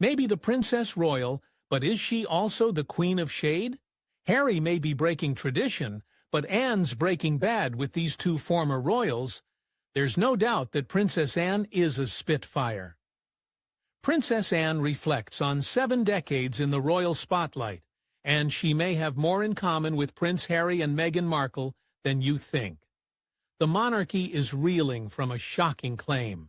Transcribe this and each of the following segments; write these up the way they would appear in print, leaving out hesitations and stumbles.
Maybe the Princess Royal, but is she also the Queen of Shade? Harry may be breaking tradition, but Anne's breaking bad with these two former royals. There's no doubt that Princess Anne is a spitfire. Princess Anne reflects on 7 decades in the royal spotlight, and she may have more in common with Prince Harry and Meghan Markle than you think. The monarchy is reeling from a shocking claim.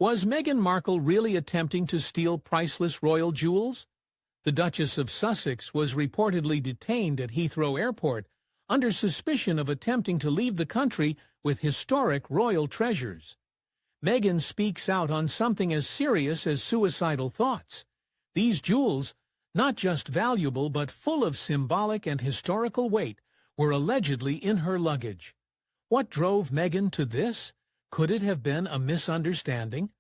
Was Meghan Markle really attempting to steal priceless royal jewels? The Duchess of Sussex was reportedly detained at Heathrow Airport under suspicion of attempting to leave the country with historic royal treasures. Meghan speaks out on something as serious as suicidal thoughts. These jewels, not just valuable but full of symbolic and historical weight, were allegedly in her luggage. What drove Meghan to this? Could it have been a misunderstanding?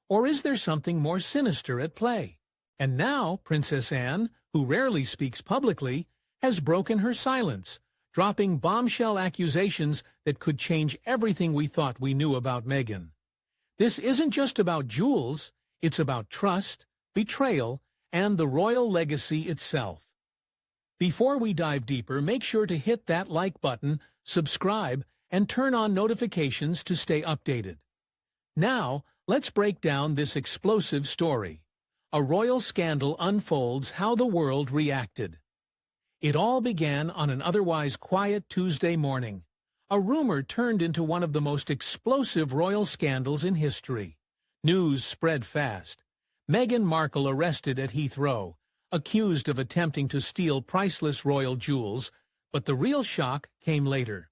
Or is there something more sinister at play? And now Princess Anne, who rarely speaks publicly, has broken her silence, dropping bombshell accusations that could change everything we thought we knew about Meghan. This isn't just about jewels, it's about trust, betrayal, and the royal legacy itself. Before we dive deeper, make sure to hit that like button, subscribe, and turn on notifications to stay updated. Now, let's break down this explosive story. A royal scandal unfolds how the world reacted. It all began on an otherwise quiet Tuesday morning. A rumor turned into one of the most explosive royal scandals in history. News spread fast. Meghan Markle arrested at Heathrow, accused of attempting to steal priceless royal jewels, but the real shock came later.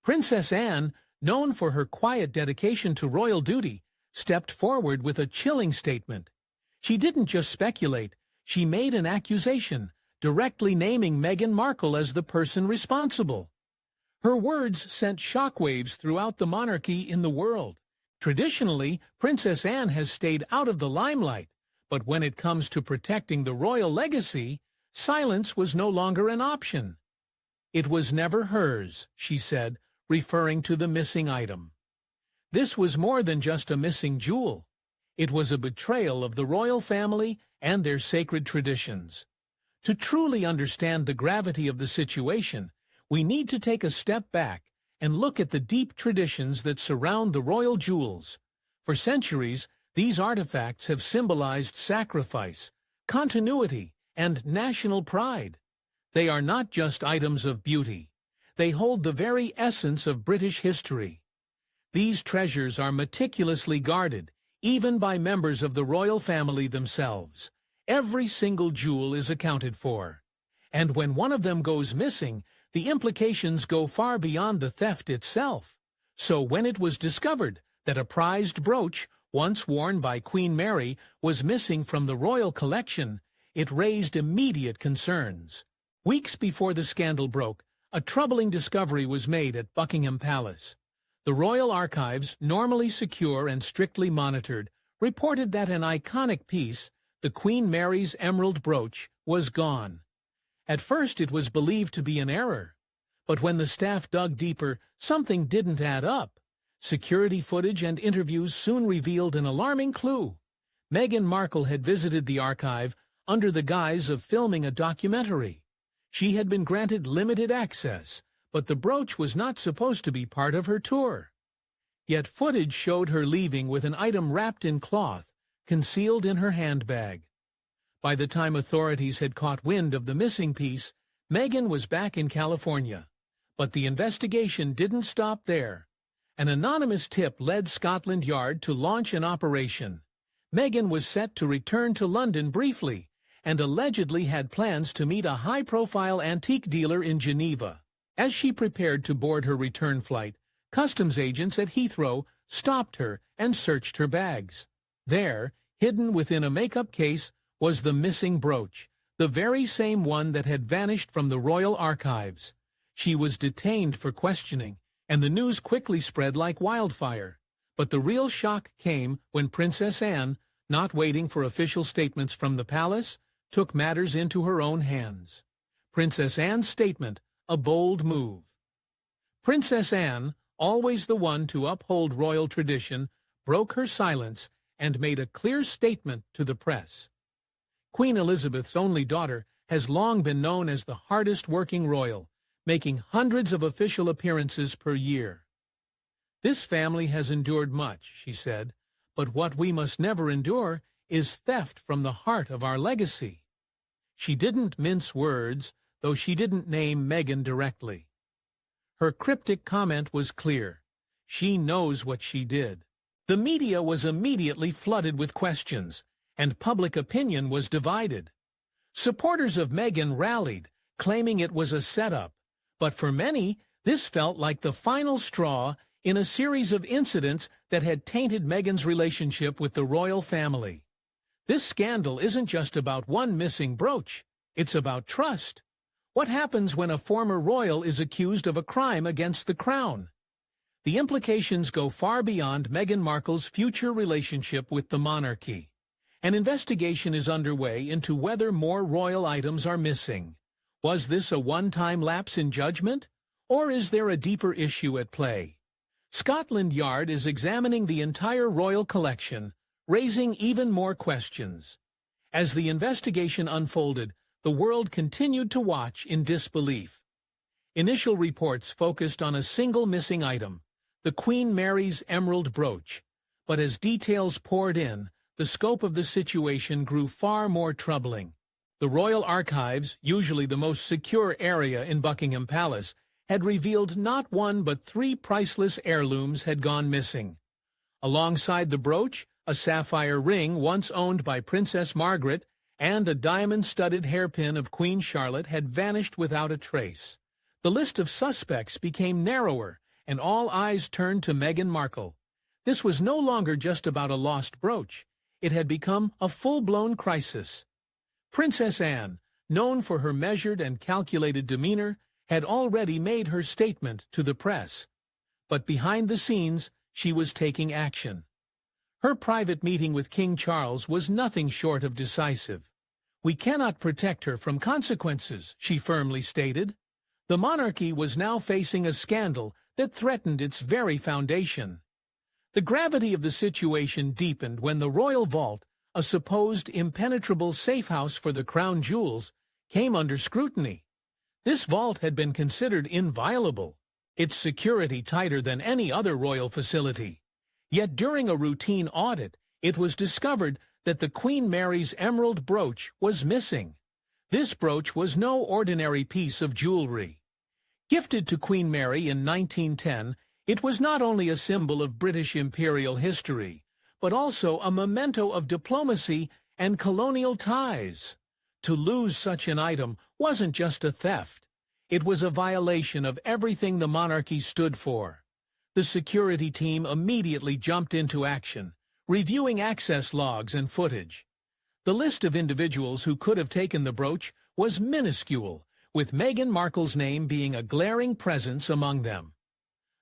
Princess Anne, known for her quiet dedication to royal duty, stepped forward with a chilling statement. She didn't just speculate, she made an accusation, directly naming Meghan Markle as the person responsible. Her words sent shockwaves throughout the monarchy in the world. Traditionally, Princess Anne has stayed out of the limelight, but when it comes to protecting the royal legacy, silence was no longer an option. "It was never hers," she said, referring to the missing item. This was more than just a missing jewel. It was a betrayal of the royal family and their sacred traditions. To truly understand the gravity of the situation, we need to take a step back and look at the deep traditions that surround the royal jewels. For centuries, these artifacts have symbolized sacrifice, continuity, and national pride. They are not just items of beauty. They hold the very essence of British history. These treasures are meticulously guarded, even by members of the royal family themselves. Every single jewel is accounted for. And when one of them goes missing, the implications go far beyond the theft itself. So when it was discovered that a prized brooch, once worn by Queen Mary, was missing from the royal collection, it raised immediate concerns. Weeks before the scandal broke, a troubling discovery was made at Buckingham Palace. The royal archives, normally secure and strictly monitored, reported that an iconic piece, the Queen Mary's emerald brooch, was gone. At first it was believed to be an error, but when the staff dug deeper, something didn't add up. Security footage and interviews soon revealed an alarming clue. Meghan Markle had visited the archive under the guise of filming a documentary. She had been granted limited access, but the brooch was not supposed to be part of her tour. Yet footage showed her leaving with an item wrapped in cloth, concealed in her handbag. By the time authorities had caught wind of the missing piece, Meghan was back in California. But the investigation didn't stop there. An anonymous tip led Scotland Yard to launch an operation. Meghan was set to return to London briefly, and allegedly had plans to meet a high-profile antique dealer in Geneva. As she prepared to board her return flight, customs agents at Heathrow stopped her and searched her bags. There, hidden within a makeup case, was the missing brooch, the very same one that had vanished from the royal archives. She was detained for questioning, and the news quickly spread like wildfire. But the real shock came when Princess Anne, not waiting for official statements from the palace, took matters into her own hands. Princess Anne's statement, a bold move. Princess Anne, always the one to uphold royal tradition, broke her silence and made a clear statement to the press. Queen Elizabeth's only daughter has long been known as the hardest-working royal, making hundreds of official appearances per year. "This family has endured much," she said, "but what we must never endure is theft from the heart of our legacy." She didn't mince words, though she didn't name Meghan directly. Her cryptic comment was clear. She knows what she did. The media was immediately flooded with questions, and public opinion was divided. Supporters of Meghan rallied, claiming it was a setup, but for many, this felt like the final straw in a series of incidents that had tainted Meghan's relationship with the royal family. This scandal isn't just about one missing brooch, it's about trust. What happens when a former royal is accused of a crime against the crown? The implications go far beyond Meghan Markle's future relationship with the monarchy. An investigation is underway into whether more royal items are missing. Was this a one-time lapse in judgment, or is there a deeper issue at play? Scotland Yard is examining the entire royal collection, raising even more questions. As the investigation unfolded, the world continued to watch in disbelief. Initial reports focused on a single missing item, the Queen Mary's emerald brooch, but as details poured in, the scope of the situation grew far more troubling. The Royal Archives, usually the most secure area in Buckingham Palace, had revealed not one but 3 priceless heirlooms had gone missing. Alongside the brooch, a sapphire ring once owned by Princess Margaret and a diamond-studded hairpin of Queen Charlotte had vanished without a trace. The list of suspects became narrower, and all eyes turned to Meghan Markle. This was no longer just about a lost brooch. It had become a full-blown crisis. Princess Anne, known for her measured and calculated demeanor, had already made her statement to the press. But behind the scenes, she was taking action. Her private meeting with King Charles was nothing short of decisive. "We cannot protect her from consequences," she firmly stated. The monarchy was now facing a scandal that threatened its very foundation. The gravity of the situation deepened when the royal vault, a supposed impenetrable safe house for the crown jewels, came under scrutiny. This vault had been considered inviolable, its security tighter than any other royal facility. Yet during a routine audit, it was discovered that the Queen Mary's emerald brooch was missing. This brooch was no ordinary piece of jewelry. Gifted to Queen Mary in 1910, it was not only a symbol of British imperial history, but also a memento of diplomacy and colonial ties. To lose such an item wasn't just a theft. It was a violation of everything the monarchy stood for. The security team immediately jumped into action, reviewing access logs and footage. The list of individuals who could have taken the brooch was minuscule, with Meghan Markle's name being a glaring presence among them.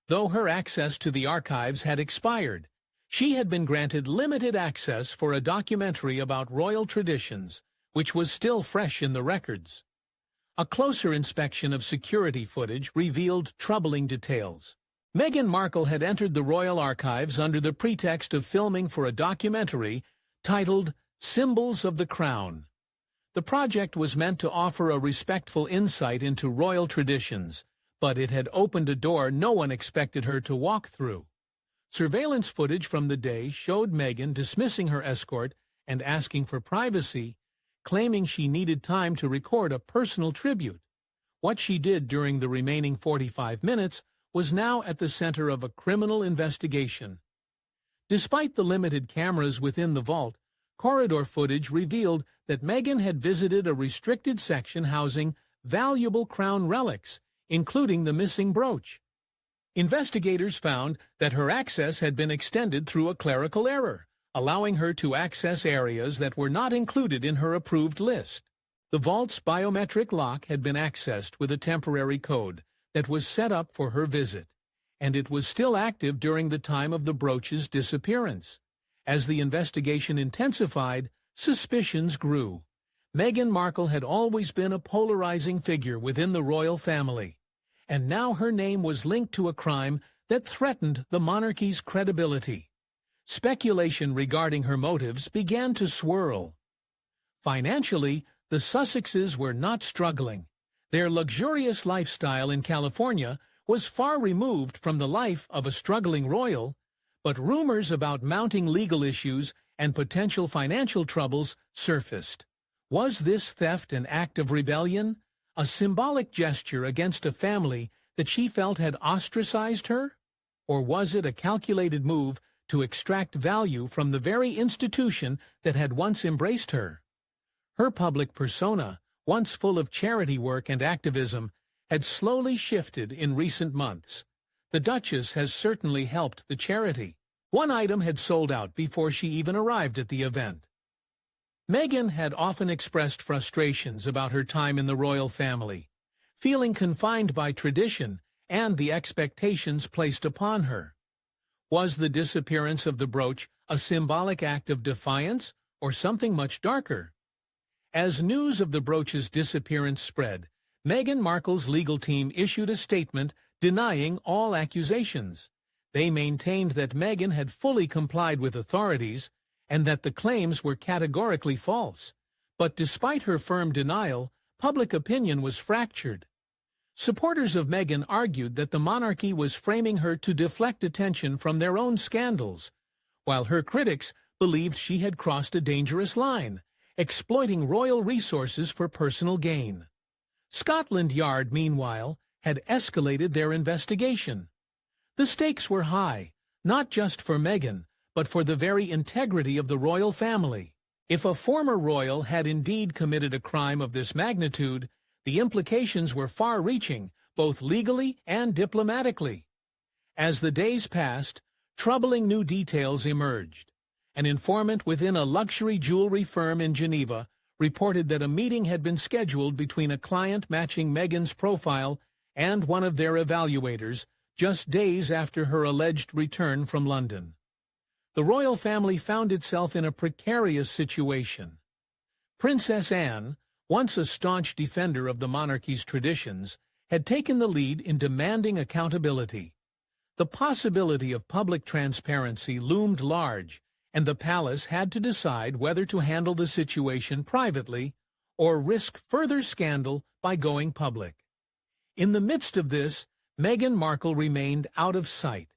Though her access to the archives had expired, she had been granted limited access for a documentary about royal traditions, which was still fresh in the records. A closer inspection of security footage revealed troubling details. Meghan Markle had entered the royal archives under the pretext of filming for a documentary titled Symbols of the Crown. The project was meant to offer a respectful insight into royal traditions, but it had opened a door no one expected her to walk through. Surveillance footage from the day showed Meghan dismissing her escort and asking for privacy, claiming she needed time to record a personal tribute. What she did during the remaining 45 minutes was now at the center of a criminal investigation. Despite the limited cameras within the vault, corridor footage revealed that Meghan had visited a restricted section housing valuable crown relics, including the missing brooch. Investigators found that her access had been extended through a clerical error, allowing her to access areas that were not included in her approved list. The vault's biometric lock had been accessed with a temporary code that was set up for her visit, and it was still active during the time of the brooch's disappearance. As the investigation intensified, suspicions grew. Meghan Markle had always been a polarizing figure within the royal family, and now her name was linked to a crime that threatened the monarchy's credibility. speculation regarding her motives began to swirl. Financially, the Sussexes were not struggling. Their luxurious lifestyle in California was far removed from the life of a struggling royal, but rumors about mounting legal issues and potential financial troubles surfaced. Was this theft an act of rebellion, a symbolic gesture against a family that she felt had ostracized her? Or was it a calculated move to extract value from the very institution that had once embraced her? Her public persona, once full of charity work and activism, had slowly shifted in recent months. The Duchess has certainly helped the charity. One item had sold out before she even arrived at the event. Meghan had often expressed frustrations about her time in the royal family, feeling confined by tradition and the expectations placed upon her. Was the disappearance of the brooch a symbolic act of defiance or something much darker? As news of the brooch's disappearance spread, Meghan Markle's legal team issued a statement denying all accusations. They maintained that Meghan had fully complied with authorities and that the claims were categorically false. But despite her firm denial, public opinion was fractured. Supporters of Meghan argued that the monarchy was framing her to deflect attention from their own scandals, while her critics believed she had crossed a dangerous line, exploiting royal resources for personal gain. Scotland Yard, meanwhile, had escalated their investigation. The stakes were high, not just for Meghan, but for the very integrity of the royal family. If a former royal had indeed committed a crime of this magnitude, the implications were far-reaching, both legally and diplomatically. As the days passed, troubling new details emerged. An informant within a luxury jewelry firm in Geneva reported that a meeting had been scheduled between a client matching Meghan's profile and one of their evaluators just days after her alleged return from London. The royal family found itself in a precarious situation. Princess Anne, once a staunch defender of the monarchy's traditions, had taken the lead in demanding accountability. The possibility of public transparency loomed large, and the palace had to decide whether to handle the situation privately or risk further scandal by going public. In the midst of this, Meghan Markle remained out of sight.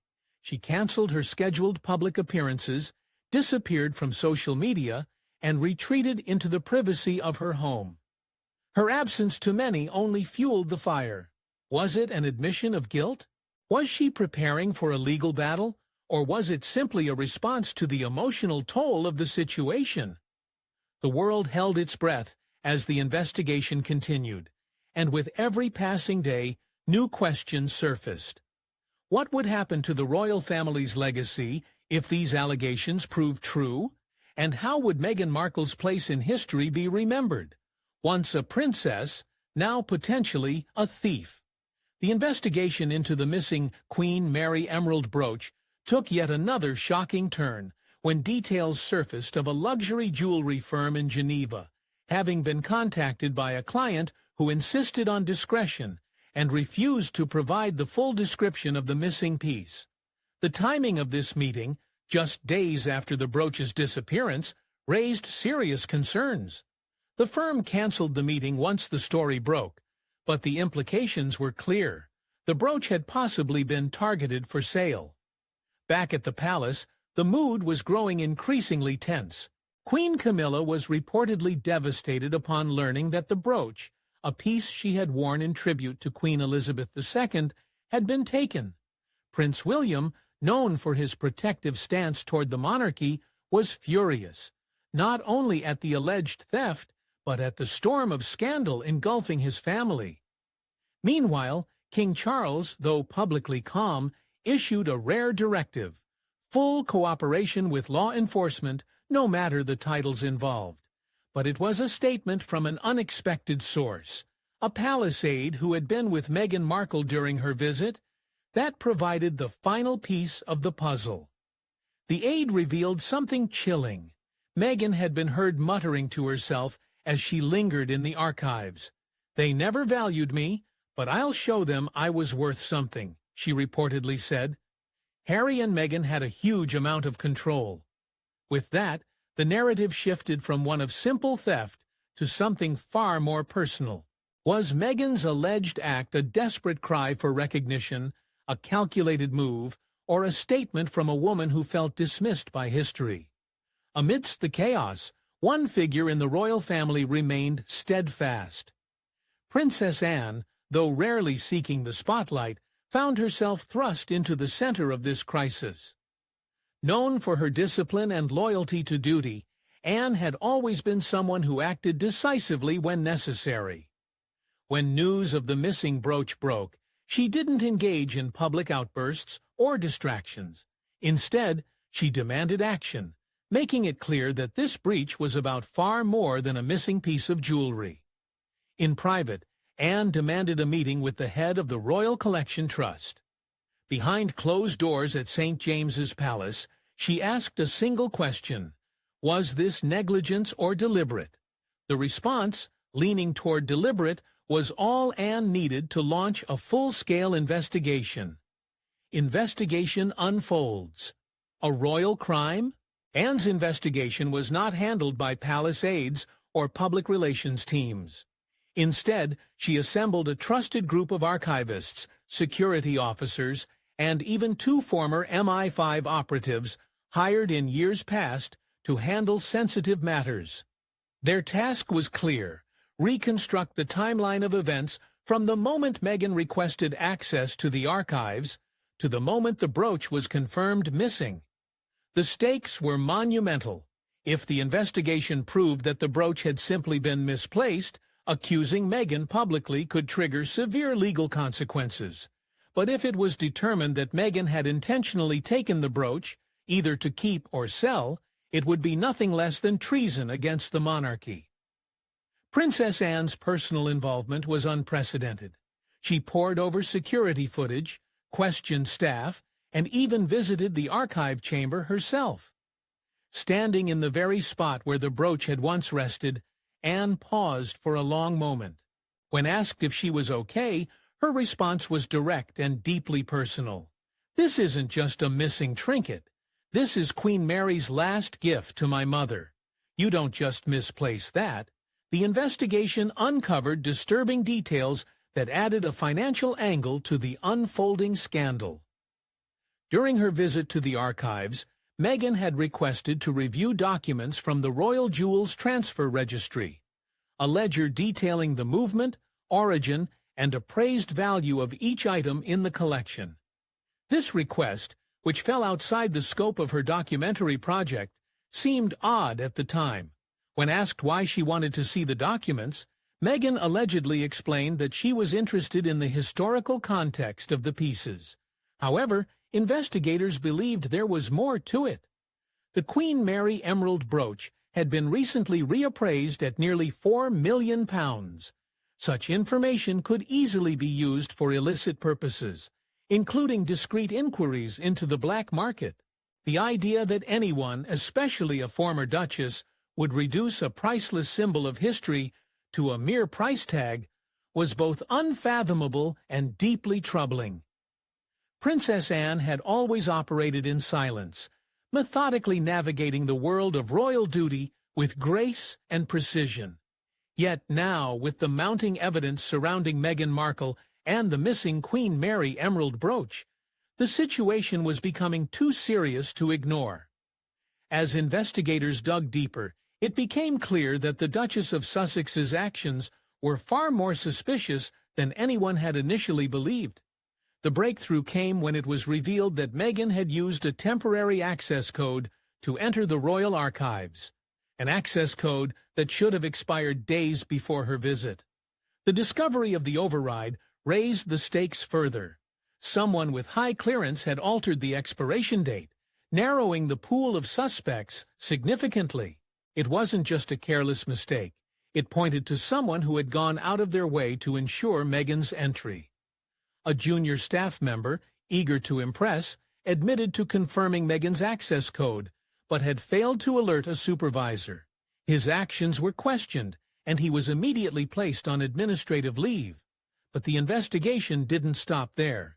She canceled her scheduled public appearances, disappeared from social media, and retreated into the privacy of her home. Her absence to many only fueled the fire. Was it an admission of guilt? Was she preparing for a legal battle? Or was it simply a response to the emotional toll of the situation? The world held its breath as the investigation continued, and with every passing day, new questions surfaced. What would happen to the royal family's legacy if these allegations proved true? And how would Meghan Markle's place in history be remembered? Once a princess, now potentially a thief. The investigation into the missing Queen Mary Emerald brooch took yet another shocking turn when details surfaced of a luxury jewelry firm in Geneva having been contacted by a client who insisted on discretion and refused to provide the full description of the missing piece. The timing of this meeting, just days after the brooch's disappearance, raised serious concerns. The firm canceled the meeting once the story broke, but the implications were clear. The brooch had possibly been targeted for sale. Back at the palace, the mood was growing increasingly tense. Queen Camilla was reportedly devastated upon learning that the brooch, a piece she had worn in tribute to Queen Elizabeth II, had been taken. Prince William, known for his protective stance toward the monarchy, was furious, not only at the alleged theft, but at the storm of scandal engulfing his family. Meanwhile, King Charles, though publicly calm, issued a rare directive: full cooperation with law enforcement, no matter the titles involved. But it was a statement from an unexpected source, a palace aide who had been with Meghan Markle during her visit, that provided the final piece of the puzzle. The aide revealed something chilling. Meghan had been heard muttering to herself as she lingered in the archives. "They never valued me, but I'll show them I was worth something," she reportedly said. Harry and Meghan had a huge amount of control. With that, the narrative shifted from one of simple theft to something far more personal. Was Meghan's alleged act a desperate cry for recognition, a calculated move, or a statement from a woman who felt dismissed by history? Amidst the chaos, one figure in the royal family remained steadfast. Princess Anne, though rarely seeking the spotlight, found herself thrust into the center of this crisis. Known for her discipline and loyalty to duty, Anne had always been someone who acted decisively when necessary. When news of the missing brooch broke, she didn't engage in public outbursts or distractions. Instead, she demanded action, making it clear that this breach was about far more than a missing piece of jewelry. In private, Anne demanded a meeting with the head of the Royal Collection Trust. Behind closed doors at St. James's Palace, she asked a single question: was this negligence or deliberate? The response, leaning toward deliberate, was all Anne needed to launch a full-scale investigation. Investigation unfolds. A royal crime? Anne's investigation was not handled by palace aides or public relations teams. Instead, she assembled a trusted group of archivists, security officers, and even 2 former MI5 operatives hired in years past to handle sensitive matters. Their task was clear: reconstruct the timeline of events from the moment Meghan requested access to the archives to the moment the brooch was confirmed missing. The stakes were monumental. If the investigation proved that the brooch had simply been misplaced, accusing Meghan publicly could trigger severe legal consequences. But if it was determined that Meghan had intentionally taken the brooch, either to keep or sell, it would be nothing less than treason against the monarchy. Princess Anne's personal involvement was unprecedented. She pored over security footage, questioned staff, and even visited the archive chamber herself. Standing in the very spot where the brooch had once rested, Anne paused for a long moment. When asked if she was okay, her response was direct and deeply personal. "This isn't just a missing trinket. This is Queen Mary's last gift to my mother. You don't just misplace that." The investigation uncovered disturbing details that added a financial angle to the unfolding scandal. During her visit to the archives, Meghan had requested to review documents from the Royal Jewels Transfer Registry, a ledger detailing the movement, origin, and appraised value of each item in the collection. This request, which fell outside the scope of her documentary project, seemed odd at the time. When asked why she wanted to see the documents, Meghan allegedly explained that she was interested in the historical context of the pieces. However, investigators believed there was more to it. The Queen Mary emerald brooch had been recently reappraised at nearly £4 million. Such information could easily be used for illicit purposes, including discreet inquiries into the black market. The idea that anyone, especially a former duchess, would reduce a priceless symbol of history to a mere price tag was both unfathomable and deeply troubling. Princess Anne had always operated in silence, methodically navigating the world of royal duty with grace and precision. Yet now, with the mounting evidence surrounding Meghan Markle and the missing Queen Mary emerald brooch, the situation was becoming too serious to ignore. As investigators dug deeper, it became clear that the Duchess of Sussex's actions were far more suspicious than anyone had initially believed. The breakthrough came when it was revealed that Meghan had used a temporary access code to enter the royal archives, an access code that should have expired days before her visit. The discovery of the override raised the stakes further. Someone with high clearance had altered the expiration date, narrowing the pool of suspects significantly. It wasn't just a careless mistake. It pointed to someone who had gone out of their way to ensure Meghan's entry. A junior staff member, eager to impress, admitted to confirming Meghan's access code, but had failed to alert a supervisor. His actions were questioned, and he was immediately placed on administrative leave. But the investigation didn't stop there.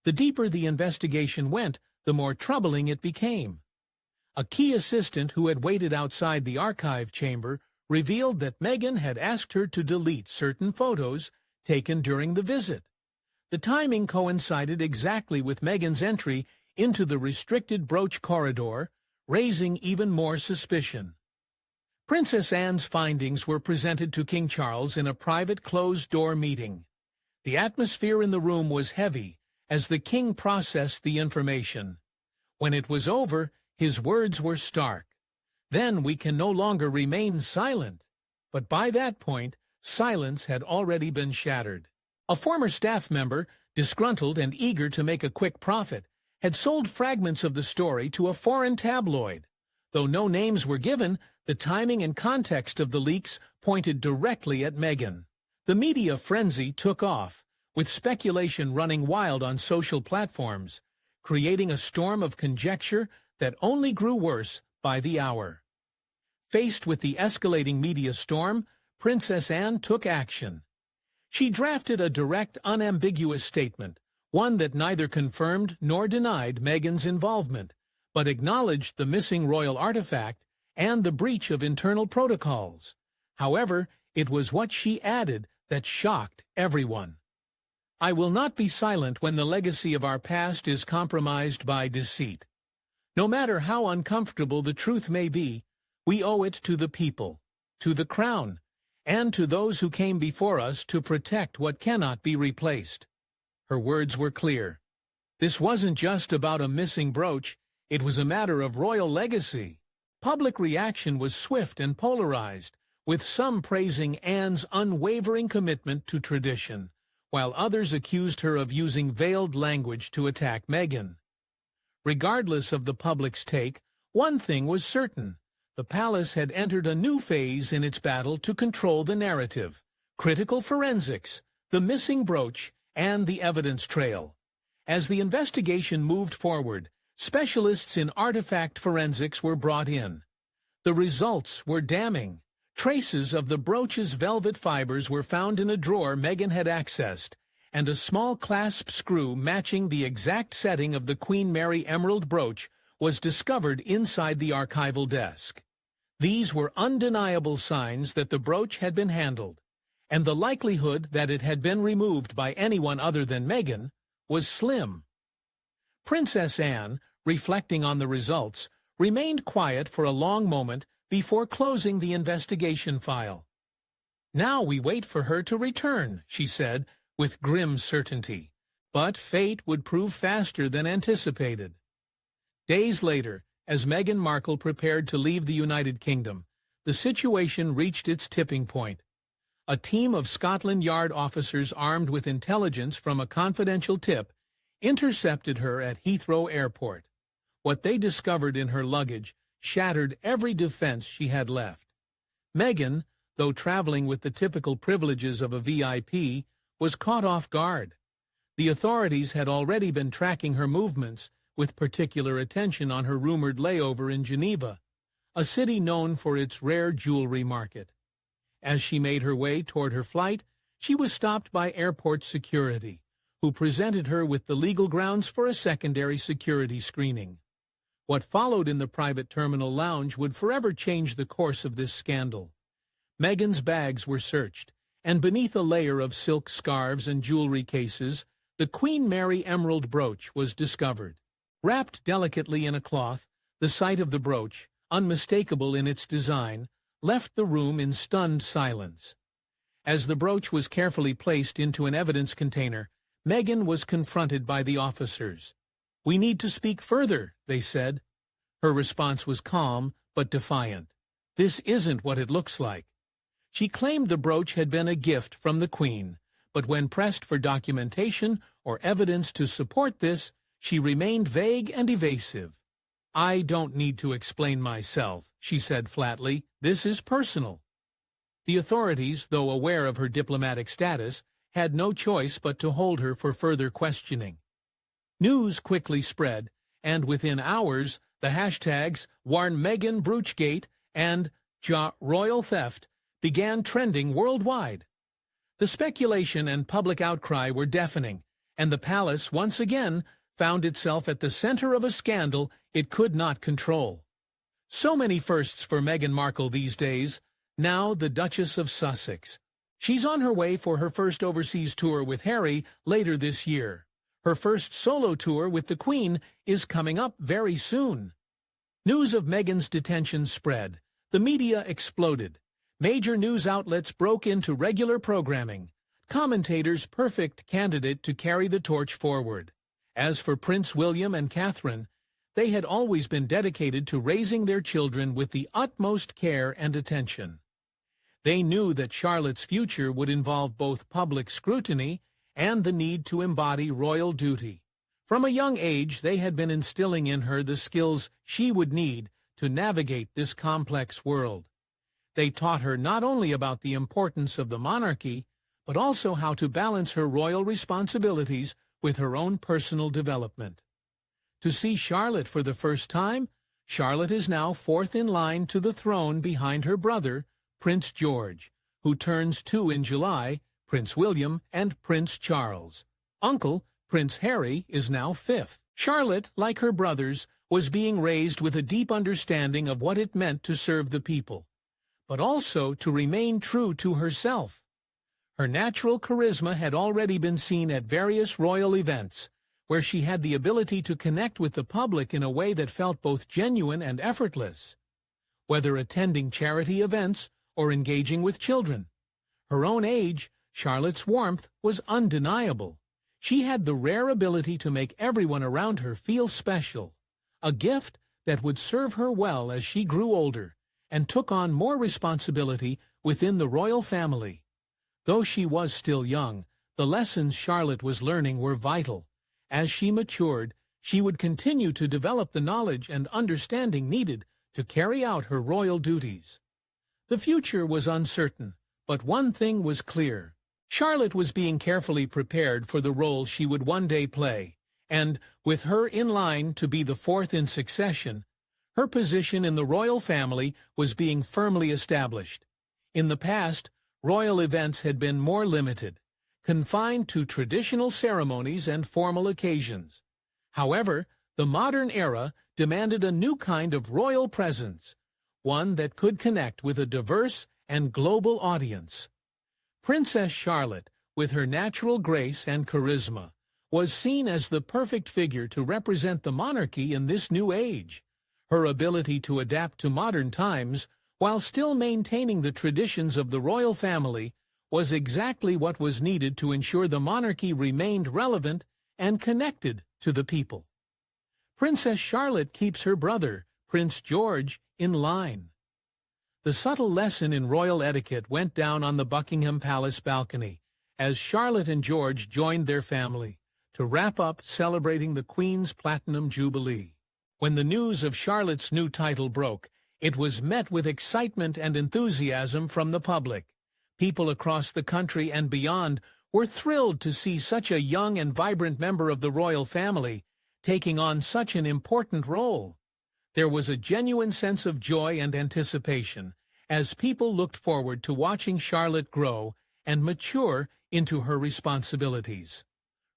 The deeper the investigation went, the more troubling it became. A key assistant who had waited outside the archive chamber revealed that Meghan had asked her to delete certain photos taken during the visit. The timing coincided exactly with Meghan's entry into the restricted brooch corridor, raising even more suspicion. Princess Anne's findings were presented to King Charles in a private closed-door meeting. The atmosphere in the room was heavy as the king processed the information. When it was over, his words were stark. "Then we can no longer remain silent." But by that point, silence had already been shattered. A former staff member, disgruntled and eager to make a quick profit, had sold fragments of the story to a foreign tabloid. Though no names were given, the timing and context of the leaks pointed directly at Meghan. The media frenzy took off, with speculation running wild on social platforms, creating a storm of conjecture that only grew worse by the hour. Faced with the escalating media storm, Princess Anne took action. She drafted a direct, unambiguous statement, one that neither confirmed nor denied Meghan's involvement, but acknowledged the missing royal artifact and the breach of internal protocols. However, it was what she added that shocked everyone. "I will not be silent when the legacy of our past is compromised by deceit. No matter how uncomfortable the truth may be, we owe it to the people, to the crown, and to those who came before us to protect what cannot be replaced." Her words were clear. This wasn't just about a missing brooch, it was a matter of royal legacy. Public reaction was swift and polarized, with some praising Anne's unwavering commitment to tradition, while others accused her of using veiled language to attack Meghan. Regardless of the public's take, one thing was certain. The palace had entered a new phase in its battle to control the narrative: critical forensics, the missing brooch, and the evidence trail. As the investigation moved forward, specialists in artifact forensics were brought in. The results were damning. Traces of the brooch's velvet fibers were found in a drawer Meghan had accessed, and a small clasp screw matching the exact setting of the Queen Mary emerald brooch was discovered inside the archival desk. These were undeniable signs that the brooch had been handled, and the likelihood that it had been removed by anyone other than Meghan was slim. Princess Anne, reflecting on the results, remained quiet for a long moment before closing the investigation file. "Now we wait for her to return," she said, with grim certainty. But fate would prove faster than anticipated. Days later, as Meghan Markle prepared to leave the United Kingdom, the situation reached its tipping point. A team of Scotland Yard officers armed with intelligence from a confidential tip intercepted her at Heathrow Airport. What they discovered in her luggage shattered every defense she had left. Meghan, though traveling with the typical privileges of a VIP, was caught off guard. The authorities had already been tracking her movements, with particular attention on her rumored layover in Geneva, a city known for its rare jewelry market. As she made her way toward her flight, she was stopped by airport security, who presented her with the legal grounds for a secondary security screening. What followed in the private terminal lounge would forever change the course of this scandal. Meghan's bags were searched, and beneath a layer of silk scarves and jewelry cases, the Queen Mary emerald brooch was discovered. Wrapped delicately in a cloth, the sight of the brooch, unmistakable in its design, left the room in stunned silence. As the brooch was carefully placed into an evidence container, Meghan was confronted by the officers. "We need to speak further," they said. Her response was calm but defiant. "This isn't what it looks like." She claimed the brooch had been a gift from the Queen, but when pressed for documentation or evidence to support this, she remained vague and evasive. "I don't need to explain myself," she said flatly. "This is personal." The authorities, though aware of her diplomatic status, had no choice but to hold her for further questioning. News quickly spread, and within hours, the hashtags #WarnMeghanBroochGate and #JaRoyal Theft began trending worldwide. The speculation and public outcry were deafening, and the palace once again found itself at the center of a scandal it could not control. So many firsts for Meghan Markle these days. Now the Duchess of Sussex. She's on her way for her first overseas tour with Harry later this year. Her first solo tour with the Queen is coming up very soon. News of Meghan's detention spread. The media exploded. Major news outlets broke into regular programming. Commentators perfect candidate to carry the torch forward. As for Prince William and Catherine, they had always been dedicated to raising their children with the utmost care and attention. They knew that Charlotte's future would involve both public scrutiny and the need to embody royal duty. From a young age, they had been instilling in her the skills she would need to navigate this complex world. They taught her not only about the importance of the monarchy, but also how to balance her royal responsibilities with her own personal development. To see Charlotte for the first time, Charlotte is now fourth in line to the throne behind her brother, Prince George, who turns 2 in July, Prince William, and Prince Charles. Uncle, Prince Harry, is now 5th. Charlotte, like her brothers, was being raised with a deep understanding of what it meant to serve the people, but also to remain true to herself. Her natural charisma had already been seen at various royal events, where she had the ability to connect with the public in a way that felt both genuine and effortless. Whether attending charity events or engaging with children. Her own age, Charlotte's warmth was undeniable. She had the rare ability to make everyone around her feel special, a gift that would serve her well as she grew older and took on more responsibility within the royal family. Though she was still young, the lessons Charlotte was learning were vital. As she matured, she would continue to develop the knowledge and understanding needed to carry out her royal duties. The future was uncertain, but one thing was clear. Charlotte was being carefully prepared for the role she would one day play, and, with her in line to be the 4th in succession, her position in the royal family was being firmly established. In the past, royal events had been more limited, confined to traditional ceremonies and formal occasions. However, the modern era demanded a new kind of royal presence, one that could connect with a diverse and global audience. Princess Charlotte, with her natural grace and charisma, was seen as the perfect figure to represent the monarchy in this new age. Her ability to adapt to modern times, while still maintaining the traditions of the royal family, was exactly what was needed to ensure the monarchy remained relevant and connected to the people. Princess Charlotte keeps her brother, Prince George, in line. The subtle lesson in royal etiquette went down on the Buckingham Palace balcony as Charlotte and George joined their family to wrap up celebrating the Queen's Platinum Jubilee. When the news of Charlotte's new title broke, it was met with excitement and enthusiasm from the public. People across the country and beyond were thrilled to see such a young and vibrant member of the royal family taking on such an important role. There was a genuine sense of joy and anticipation as people looked forward to watching Charlotte grow and mature into her responsibilities.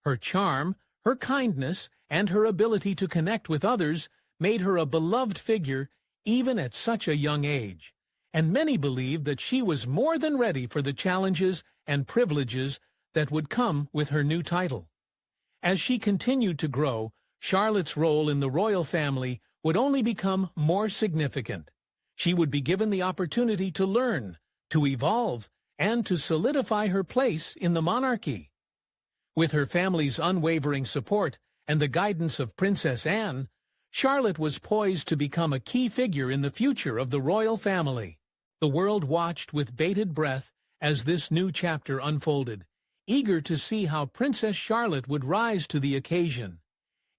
Her charm, her kindness, and her ability to connect with others made her a beloved figure even at such a young age, and many believed that she was more than ready for the challenges and privileges that would come with her new title. As she continued to grow, Charlotte's role in the royal family would only become more significant. She would be given the opportunity to learn, to evolve, and to solidify her place in the monarchy. With her family's unwavering support and the guidance of Princess Anne, Charlotte was poised to become a key figure in the future of the royal family. The world watched with bated breath as this new chapter unfolded, eager to see how Princess Charlotte would rise to the occasion,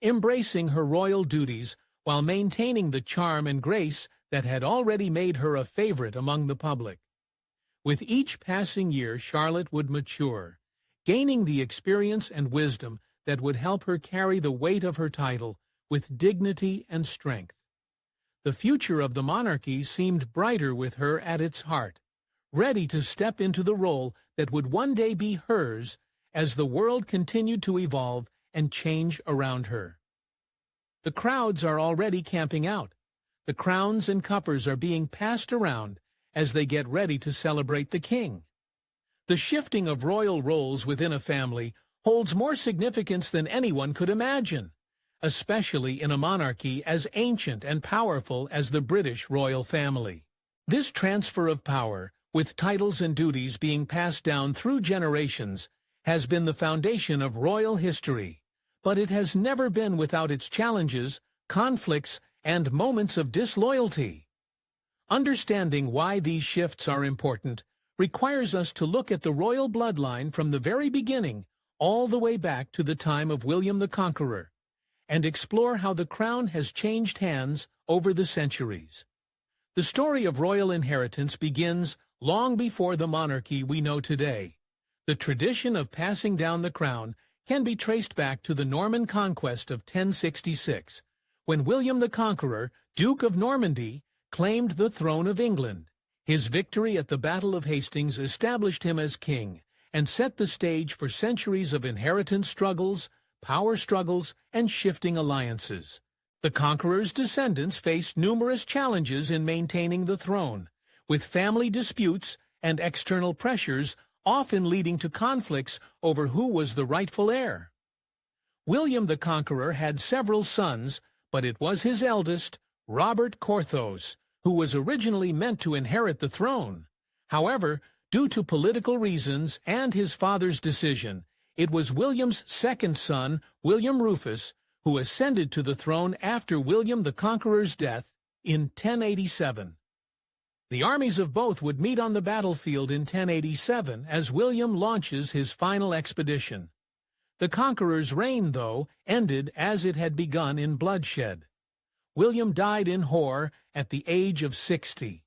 embracing her royal duties while maintaining the charm and grace that had already made her a favorite among the public. With each passing year, Charlotte would mature, gaining the experience and wisdom that would help her carry the weight of her title with dignity and strength. The future of the monarchy seemed brighter with her at its heart, ready to step into the role that would one day be hers as the world continued to evolve and change around her. The crowds are already camping out. The crowns and cuppers are being passed around as they get ready to celebrate the king. The shifting of royal roles within a family holds more significance than anyone could imagine, especially in a monarchy as ancient and powerful as the British royal family. This transfer of power, with titles and duties being passed down through generations, has been the foundation of royal history, but it has never been without its challenges, conflicts, and moments of disloyalty. Understanding why these shifts are important requires us to look at the royal bloodline from the very beginning all the way back to the time of William the Conqueror, and explore how the crown has changed hands over the centuries. The story of royal inheritance begins long before the monarchy we know today. The tradition of passing down the crown can be traced back to the Norman conquest of 1066, when William the Conqueror, Duke of Normandy, claimed the throne of England. His victory at the Battle of Hastings established him as king and set the stage for centuries of inheritance struggles, power struggles, and shifting alliances. The conqueror's descendants faced numerous challenges in maintaining the throne, with family disputes and external pressures often leading to conflicts over who was the rightful heir. William the Conqueror had several sons, but it was his eldest, Robert Corthos, who was originally meant to inherit the throne. However, due to political reasons and his father's decision, it was William's second son, William Rufus, who ascended to the throne after William the Conqueror's death in 1087. The armies of both would meet on the battlefield in 1087 as William launches his final expedition. The Conqueror's reign, though, ended as it had begun in bloodshed. William died in Hor at the age of 60.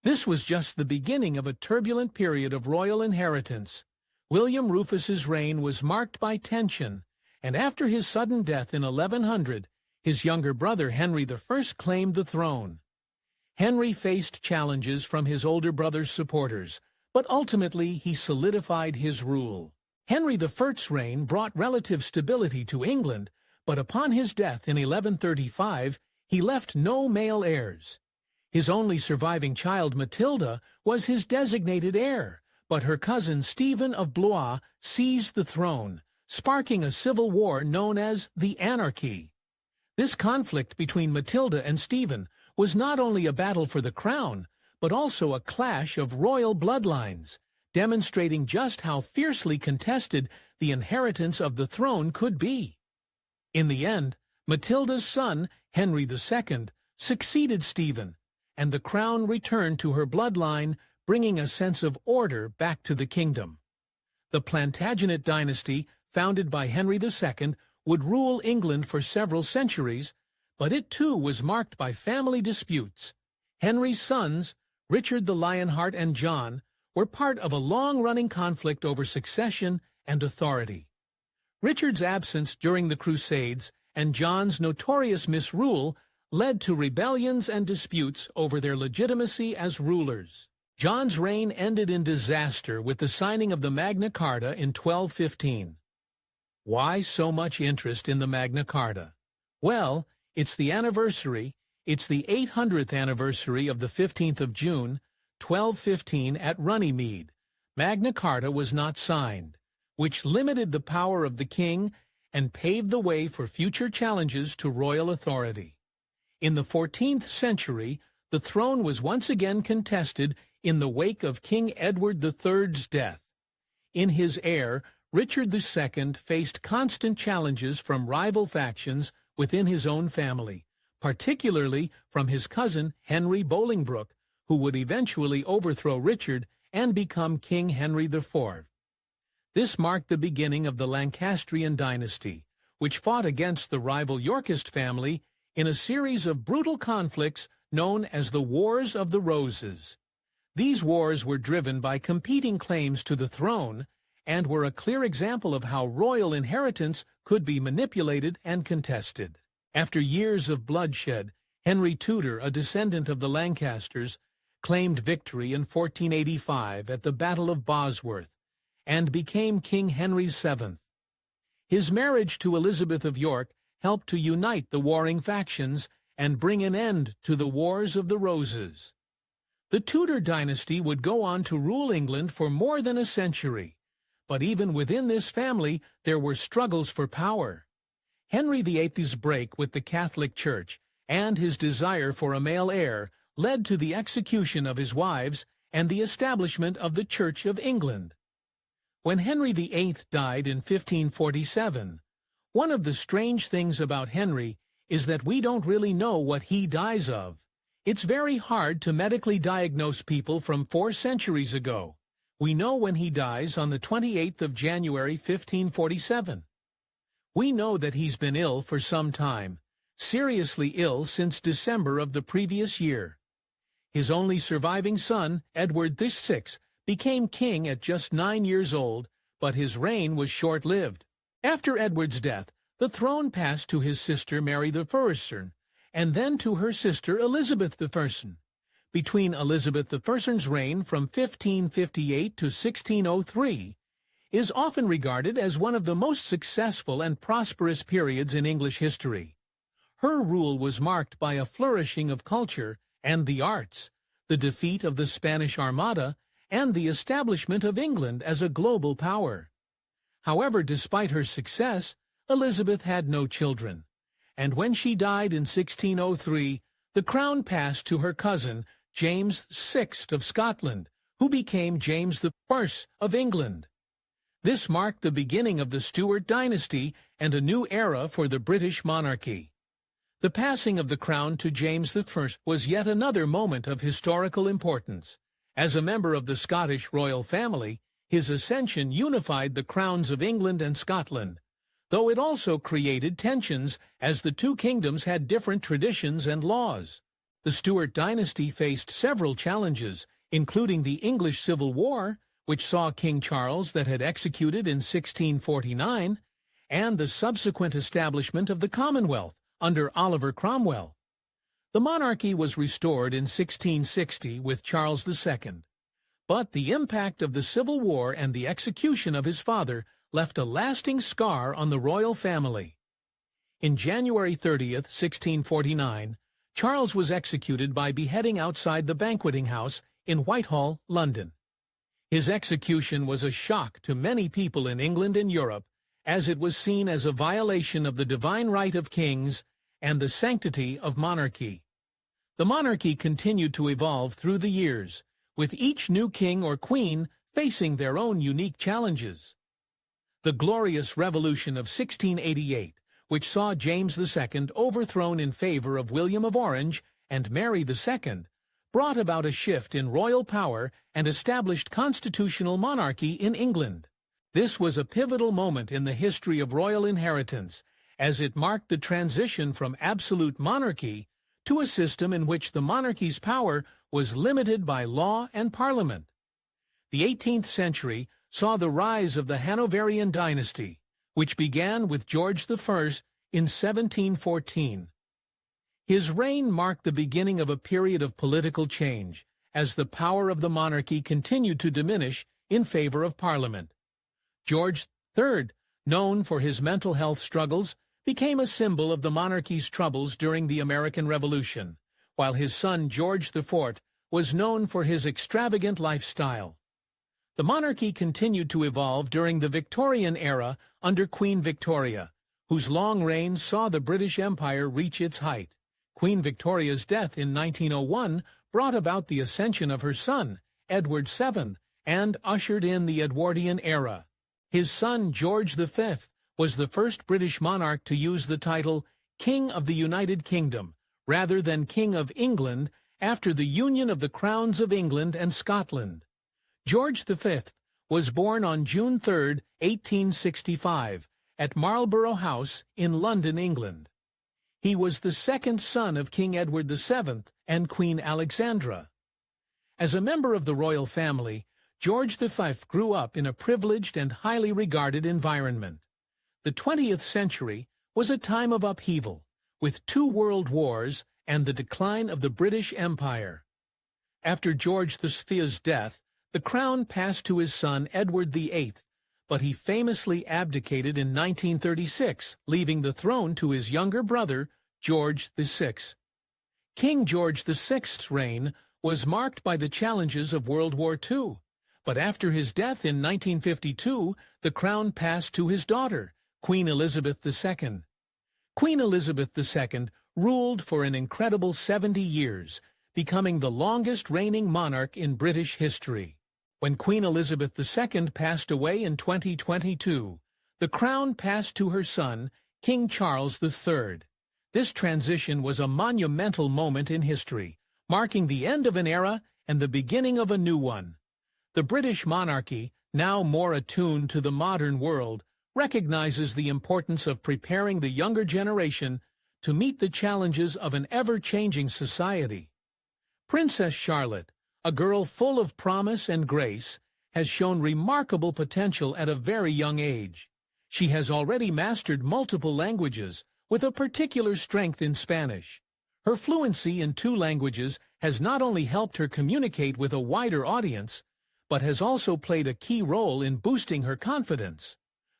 This was just the beginning of a turbulent period of royal inheritance. William Rufus's reign was marked by tension, and after his sudden death in 1100, his younger brother Henry I claimed the throne. Henry faced challenges from his older brother's supporters, but ultimately he solidified his rule. Henry I's reign brought relative stability to England, but upon his death in 1135, he left no male heirs. His only surviving child, Matilda, was his designated heir, but her cousin Stephen of Blois seized the throne, sparking a civil war known as the Anarchy. This conflict between Matilda and Stephen was not only a battle for the crown, but also a clash of royal bloodlines, demonstrating just how fiercely contested the inheritance of the throne could be. In the end, Matilda's son, Henry II, succeeded Stephen, and the crown returned to her bloodline, bringing a sense of order back to the kingdom. The Plantagenet dynasty, founded by Henry II, would rule England for several centuries, but it too was marked by family disputes. Henry's sons, Richard the Lionheart and John, were part of a long-running conflict over succession and authority. Richard's absence during the Crusades and John's notorious misrule led to rebellions and disputes over their legitimacy as rulers. John's reign ended in disaster with the signing of the Magna Carta in 1215. Why so much interest in the Magna Carta? Well, it's the 800th anniversary of the 15th of June, 1215 at Runnymede. Magna Carta was not signed, which limited the power of the king and paved the way for future challenges to royal authority. In the 14th century, the throne was once again contested in the wake of King Edward III's death. In his heir, Richard II faced constant challenges from rival factions within his own family, particularly from his cousin Henry Bolingbroke, who would eventually overthrow Richard and become King Henry IV. This marked the beginning of the Lancastrian dynasty, which fought against the rival Yorkist family in a series of brutal conflicts known as the Wars of the Roses. These wars were driven by competing claims to the throne and were a clear example of how royal inheritance could be manipulated and contested. After years of bloodshed, Henry Tudor, a descendant of the Lancasters, claimed victory in 1485 at the Battle of Bosworth and became King Henry VII. His marriage to Elizabeth of York helped to unite the warring factions and bring an end to the Wars of the Roses. The Tudor dynasty would go on to rule England for more than a century, but even within this family there were struggles for power. Henry VIII's break with the Catholic Church and his desire for a male heir led to the execution of his wives and the establishment of the Church of England. When Henry VIII died in 1547, one of the strange things about Henry is that we don't really know what he dies of. It's very hard to medically diagnose people from 4 centuries ago. We know when he dies on the 28th of January 1547. We know that he's been ill for some time, seriously ill since December of the previous year. His only surviving son, Edward VI, became king at just 9 years old, but his reign was short-lived. After Edward's death, the throne passed to his sister Mary I, and then to her sister Elizabeth I. Between Elizabeth I's reign from 1558 to 1603 is often regarded as one of the most successful and prosperous periods in English history. Her rule was marked by a flourishing of culture and the arts, the defeat of the Spanish Armada, and the establishment of England as a global power. However, despite her success, Elizabeth had no children, and when she died in 1603, the crown passed to her cousin, James VI of Scotland, who became James I of England. This marked the beginning of the Stuart dynasty and a new era for the British monarchy. The passing of the crown to James I was yet another moment of historical importance. As a member of the Scottish royal family, his ascension unified the crowns of England and Scotland, though it also created tensions as the two kingdoms had different traditions and laws. The Stuart dynasty faced several challenges, including the English Civil War, which saw King Charles that had executed in 1649, and the subsequent establishment of the Commonwealth under Oliver Cromwell. The monarchy was restored in 1660 with Charles II, but the impact of the Civil War and the execution of his father left a lasting scar on the royal family. In January 30th, 1649, Charles was executed by beheading outside the banqueting house in Whitehall, London. His execution was a shock to many people in England and Europe, as it was seen as a violation of the divine right of kings and the sanctity of monarchy. The monarchy continued to evolve through the years, with each new king or queen facing their own unique challenges. The Glorious Revolution of 1688, which saw James II overthrown in favor of William of Orange and Mary II, brought about a shift in royal power and established constitutional monarchy in England. This was a pivotal moment in the history of royal inheritance, as it marked the transition from absolute monarchy to a system in which the monarchy's power was limited by law and parliament. The 18th century saw the rise of the Hanoverian dynasty, which began with George I in 1714. His reign marked the beginning of a period of political change, as the power of the monarchy continued to diminish in favor of Parliament. George III, known for his mental health struggles, became a symbol of the monarchy's troubles during the American Revolution, while his son George IV was known for his extravagant lifestyle. The monarchy continued to evolve during the Victorian era under Queen Victoria, whose long reign saw the British Empire reach its height. Queen Victoria's death in 1901 brought about the ascension of her son, Edward VII, and ushered in the Edwardian era. His son, George V, was the first British monarch to use the title King of the United Kingdom, rather than King of England, after the union of the crowns of England and Scotland. George V was born on June 3, 1865, at Marlborough House in London, England. He was the second son of King Edward VII and Queen Alexandra. As a member of the royal family, George V grew up in a privileged and highly regarded environment. The 20th century was a time of upheaval, with 2 world wars and the decline of the British Empire. After George V's death, the crown passed to his son Edward VIII, but he famously abdicated in 1936, leaving the throne to his younger brother, George VI. King George VI's reign was marked by the challenges of World War II, but after his death in 1952, the crown passed to his daughter, Queen Elizabeth II. Queen Elizabeth II ruled for an incredible 70 years, becoming the longest reigning monarch in British history. When Queen Elizabeth II passed away in 2022, the crown passed to her son, King Charles III. This transition was a monumental moment in history, marking the end of an era and the beginning of a new one. The British monarchy, now more attuned to the modern world, recognizes the importance of preparing the younger generation to meet the challenges of an ever-changing society. Princess Charlotte, a girl full of promise and grace, has shown remarkable potential at a very young age. She has already mastered multiple languages, with a particular strength in Spanish. Her fluency in 2 languages has not only helped her communicate with a wider audience, but has also played a key role in boosting her confidence.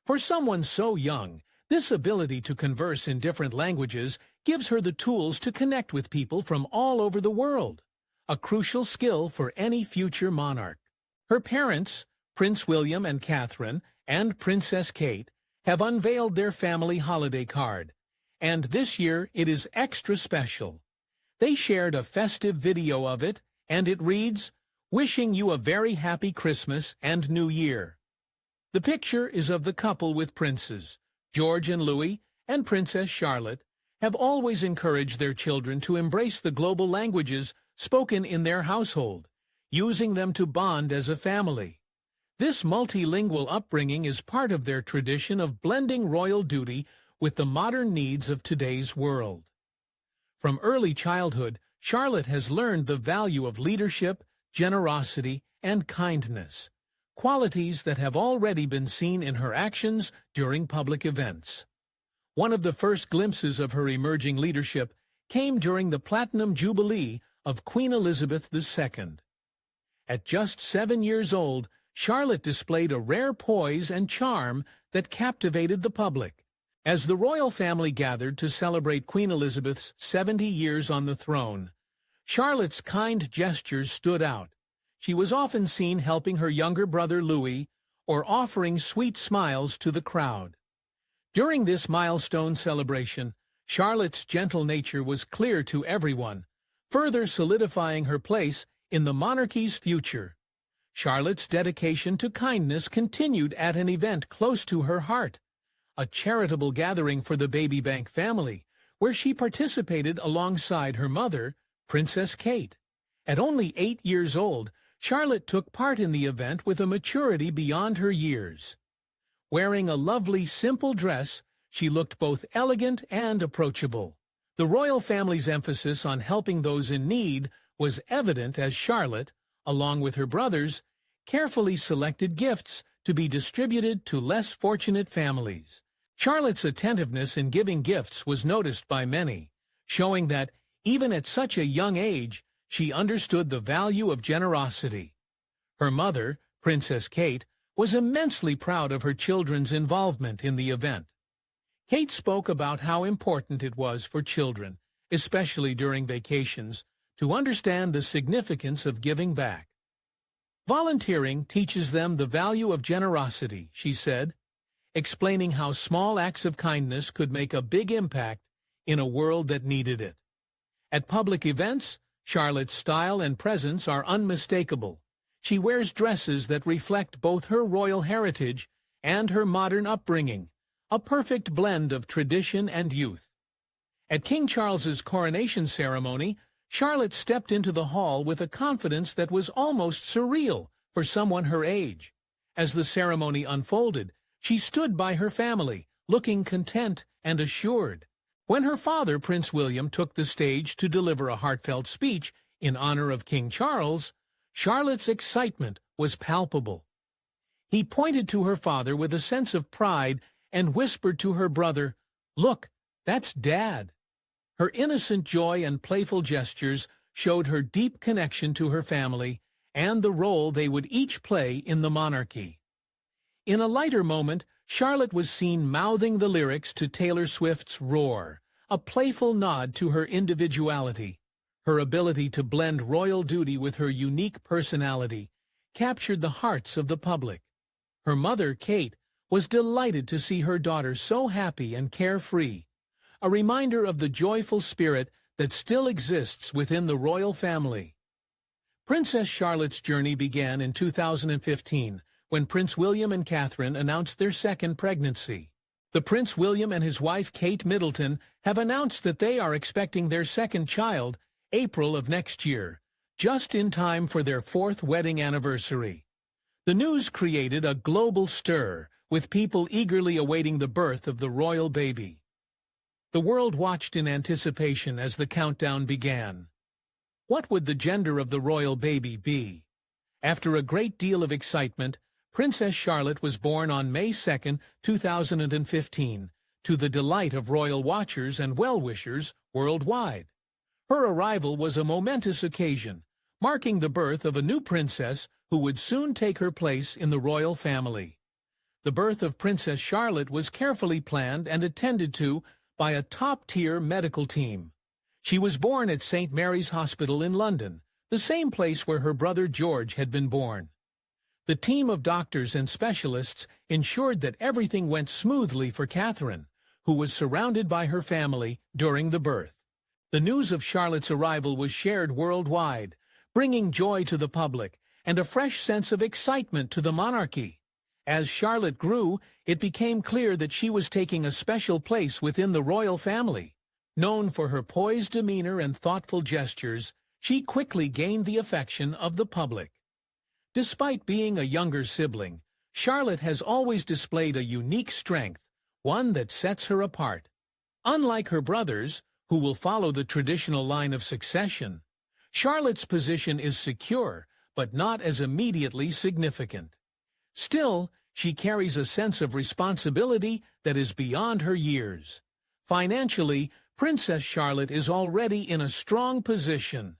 For someone so young, this ability to converse in different languages gives her the tools to connect with people from all over the world, a crucial skill for any future monarch. Her parents, Prince William and Catherine, and Princess Kate, have unveiled their family holiday card, and this year it is extra special. They shared a festive video of it, and it reads, "Wishing you a very happy Christmas and New Year." The picture is of the couple with princes. George and Louis, and Princess Charlotte, have always encouraged their children to embrace the global languages spoken in their household, using them to bond as a family. This multilingual upbringing is part of their tradition of blending royal duty with the modern needs of today's world. From early childhood, Charlotte has learned the value of leadership, generosity, and kindness, qualities that have already been seen in her actions during public events. One of the first glimpses of her emerging leadership came during the Platinum Jubilee of Queen Elizabeth II. At just 7 years old, Charlotte displayed a rare poise and charm that captivated the public. As the royal family gathered to celebrate Queen Elizabeth's 70 years on the throne, Charlotte's kind gestures stood out. She was often seen helping her younger brother Louis or offering sweet smiles to the crowd. During this milestone celebration, Charlotte's gentle nature was clear to everyone, further solidifying her place in the monarchy's future. Charlotte's dedication to kindness continued at an event close to her heart, a charitable gathering for the Baby Bank family, where she participated alongside her mother, Princess Kate. At only 8 years old, Charlotte took part in the event with a maturity beyond her years. Wearing a lovely, simple dress, she looked both elegant and approachable. The royal family's emphasis on helping those in need was evident as Charlotte, along with her brothers, carefully selected gifts to be distributed to less fortunate families. Charlotte's attentiveness in giving gifts was noticed by many, showing that, even at such a young age, she understood the value of generosity. Her mother, Princess Kate, was immensely proud of her children's involvement in the event. Kate spoke about how important it was for children, especially during vacations, to understand the significance of giving back. Volunteering teaches them the value of generosity, she said, explaining how small acts of kindness could make a big impact in a world that needed it. At public events, Charlotte's style and presence are unmistakable. She wears dresses that reflect both her royal heritage and her modern upbringing, a perfect blend of tradition and youth. At King Charles's coronation ceremony, Charlotte stepped into the hall with a confidence that was almost surreal for someone her age. As the ceremony unfolded, she stood by her family, looking content and assured. When her father, Prince William, took the stage to deliver a heartfelt speech in honor of King Charles, Charlotte's excitement was palpable. He pointed to her father with a sense of pride and whispered to her brother, "Look, that's Dad." Her innocent joy and playful gestures showed her deep connection to her family and the role they would each play in the monarchy. In a lighter moment, Charlotte was seen mouthing the lyrics to Taylor Swift's Roar, a playful nod to her individuality. Her ability to blend royal duty with her unique personality captured the hearts of the public. Her mother, Kate, was delighted to see her daughter so happy and carefree, a reminder of the joyful spirit that still exists within the royal family. Princess Charlotte's journey began in 2015, when Prince William and Catherine announced their second pregnancy. The Prince William and his wife Kate Middleton have announced that they are expecting their second child, April of next year, just in time for their 4th wedding anniversary. The news created a global stir, with people eagerly awaiting the birth of the royal baby. The world watched in anticipation as the countdown began. What would the gender of the royal baby be? After a great deal of excitement, Princess Charlotte was born on May 2, 2015, to the delight of royal watchers and well-wishers worldwide. Her arrival was a momentous occasion, marking the birth of a new princess who would soon take her place in the royal family. The birth of Princess Charlotte was carefully planned and attended to by a top-tier medical team. She was born at St. Mary's Hospital in London, the same place where her brother George had been born. The team of doctors and specialists ensured that everything went smoothly for Catherine, who was surrounded by her family during the birth. The news of Charlotte's arrival was shared worldwide, bringing joy to the public and a fresh sense of excitement to the monarchy. As Charlotte grew, it became clear that she was taking a special place within the royal family. Known for her poised demeanor and thoughtful gestures, she quickly gained the affection of the public. Despite being a younger sibling, Charlotte has always displayed a unique strength, one that sets her apart. Unlike her brothers, who will follow the traditional line of succession, Charlotte's position is secure, but not as immediately significant. Still, she carries a sense of responsibility that is beyond her years. Financially, Princess Charlotte is already in a strong position.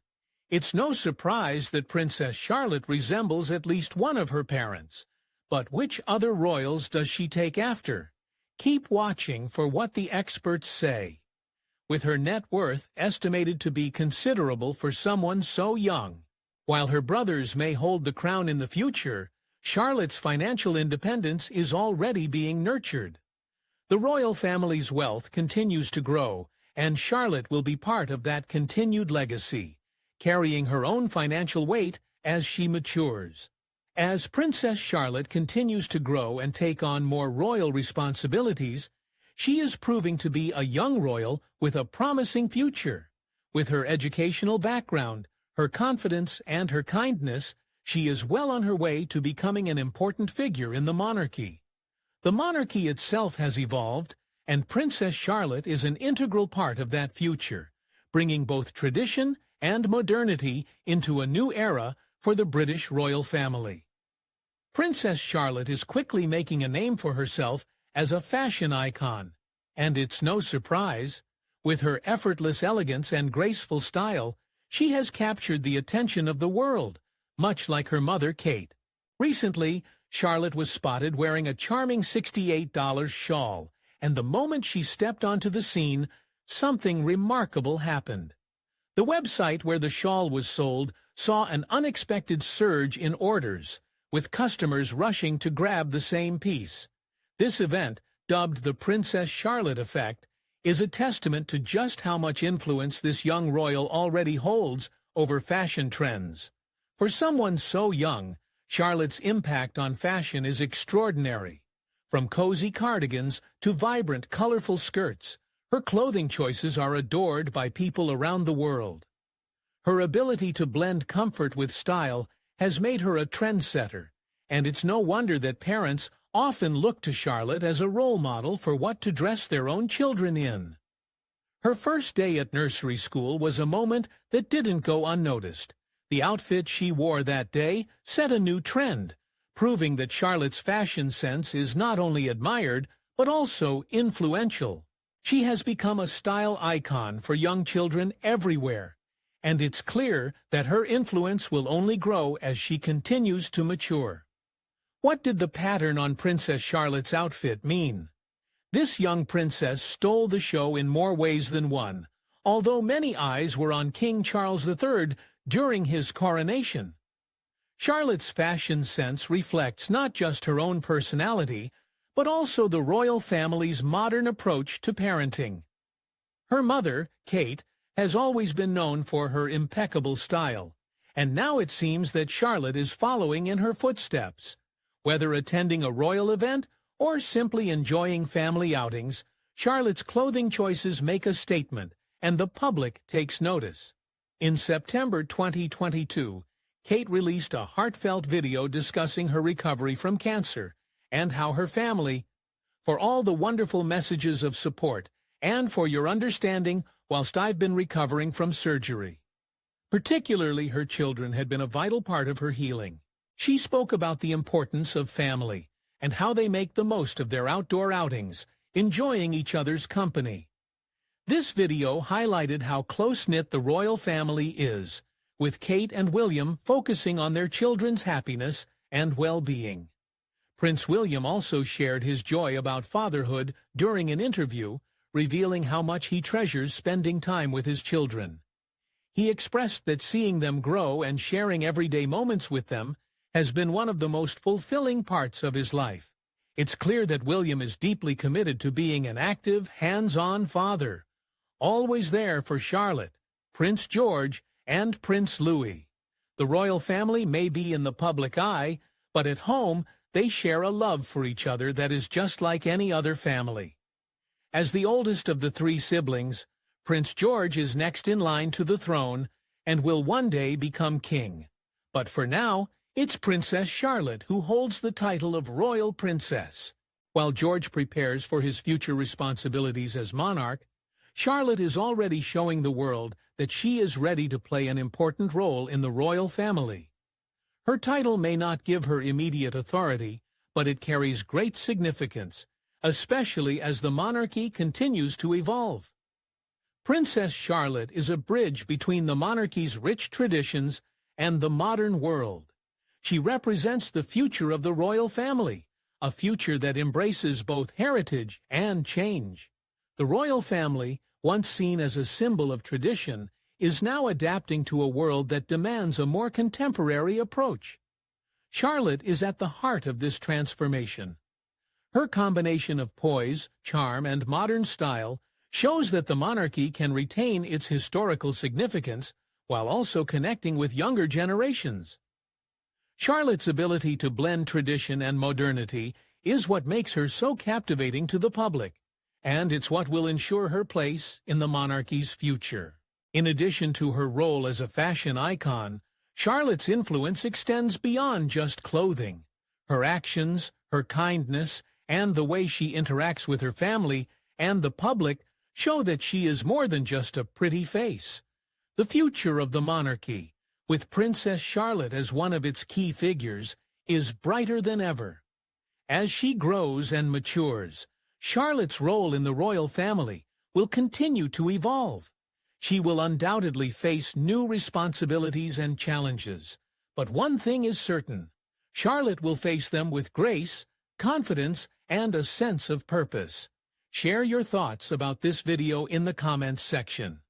It's no surprise that Princess Charlotte resembles at least one of her parents. But which other royals does she take after? Keep watching for what the experts say. With her net worth estimated to be considerable for someone so young, while her brothers may hold the crown in the future, Charlotte's financial independence is already being nurtured. The royal family's wealth continues to grow, and Charlotte will be part of that continued legacy, carrying her own financial weight as she matures. As Princess Charlotte continues to grow and take on more royal responsibilities, she is proving to be a young royal with a promising future. With her educational background, her confidence, and her kindness, she is well on her way to becoming an important figure in the monarchy. The monarchy itself has evolved, and Princess Charlotte is an integral part of that future, bringing both tradition and modernity into a new era for the British royal family. Princess Charlotte is quickly making a name for herself as a fashion icon, and it's no surprise. With her effortless elegance and graceful style, she has captured the attention of the world, much like her mother Kate. Recently, Charlotte was spotted wearing a charming $68 shawl, and the moment she stepped onto the scene, something remarkable happened. The website where the shawl was sold saw an unexpected surge in orders, with customers rushing to grab the same piece. This event, dubbed the Princess Charlotte effect, is a testament to just how much influence this young royal already holds over fashion trends. For someone so young, Charlotte's impact on fashion is extraordinary. From cozy cardigans to vibrant, colorful skirts, her clothing choices are adored by people around the world. Her ability to blend comfort with style has made her a trendsetter, and it's no wonder that parents often look to Charlotte as a role model for what to dress their own children in. Her first day at nursery school was a moment that didn't go unnoticed. The outfit she wore that day set a new trend, proving that Charlotte's fashion sense is not only admired, but also influential. She has become a style icon for young children everywhere, and it's clear that her influence will only grow as she continues to mature. What did the pattern on Princess Charlotte's outfit mean? This young princess stole the show in more ways than one, although many eyes were on King Charles III during his coronation. Charlotte's fashion sense reflects not just her own personality, but also the royal family's modern approach to parenting. Her mother, Kate, has always been known for her impeccable style, and now it seems that Charlotte is following in her footsteps. Whether attending a royal event or simply enjoying family outings, Charlotte's clothing choices make a statement, and the public takes notice. In September 2022, Kate released a heartfelt video discussing her recovery from cancer and how her family, for all the wonderful messages of support, and for your understanding whilst I've been recovering from surgery. Particularly her children had been a vital part of her healing. She spoke about the importance of family and how they make the most of their outdoor outings, enjoying each other's company. This video highlighted how close-knit the royal family is, with Kate and William focusing on their children's happiness and well-being. Prince William also shared his joy about fatherhood during an interview, revealing how much he treasures spending time with his children. He expressed that seeing them grow and sharing everyday moments with them has been one of the most fulfilling parts of his life. It's clear that William is deeply committed to being an active, hands-on father, always there for Charlotte, Prince George, and Prince Louis. The royal family may be in the public eye, but at home they share a love for each other that is just like any other family. As the oldest of the three siblings, Prince George is next in line to the throne and will one day become king. But for now, it's Princess Charlotte who holds the title of royal princess. While George prepares for his future responsibilities as monarch, Charlotte is already showing the world that she is ready to play an important role in the royal family. Her title may not give her immediate authority, but it carries great significance, especially as the monarchy continues to evolve. Princess Charlotte is a bridge between the monarchy's rich traditions and the modern world. She represents the future of the royal family, a future that embraces both heritage and change. The royal family, once seen as a symbol of tradition, is now adapting to a world that demands a more contemporary approach. Charlotte is at the heart of this transformation. Her combination of poise, charm, and modern style shows that the monarchy can retain its historical significance while also connecting with younger generations. Charlotte's ability to blend tradition and modernity is what makes her so captivating to the public, and it's what will ensure her place in the monarchy's future. In addition to her role as a fashion icon, Charlotte's influence extends beyond just clothing. Her actions, her kindness, and the way she interacts with her family and the public show that she is more than just a pretty face. The future of the monarchy, with Princess Charlotte as one of its key figures, is brighter than ever. As she grows and matures, Charlotte's role in the royal family will continue to evolve. She will undoubtedly face new responsibilities and challenges, but one thing is certain: Charlotte will face them with grace, confidence, and a sense of purpose. Share your thoughts about this video in the comments section.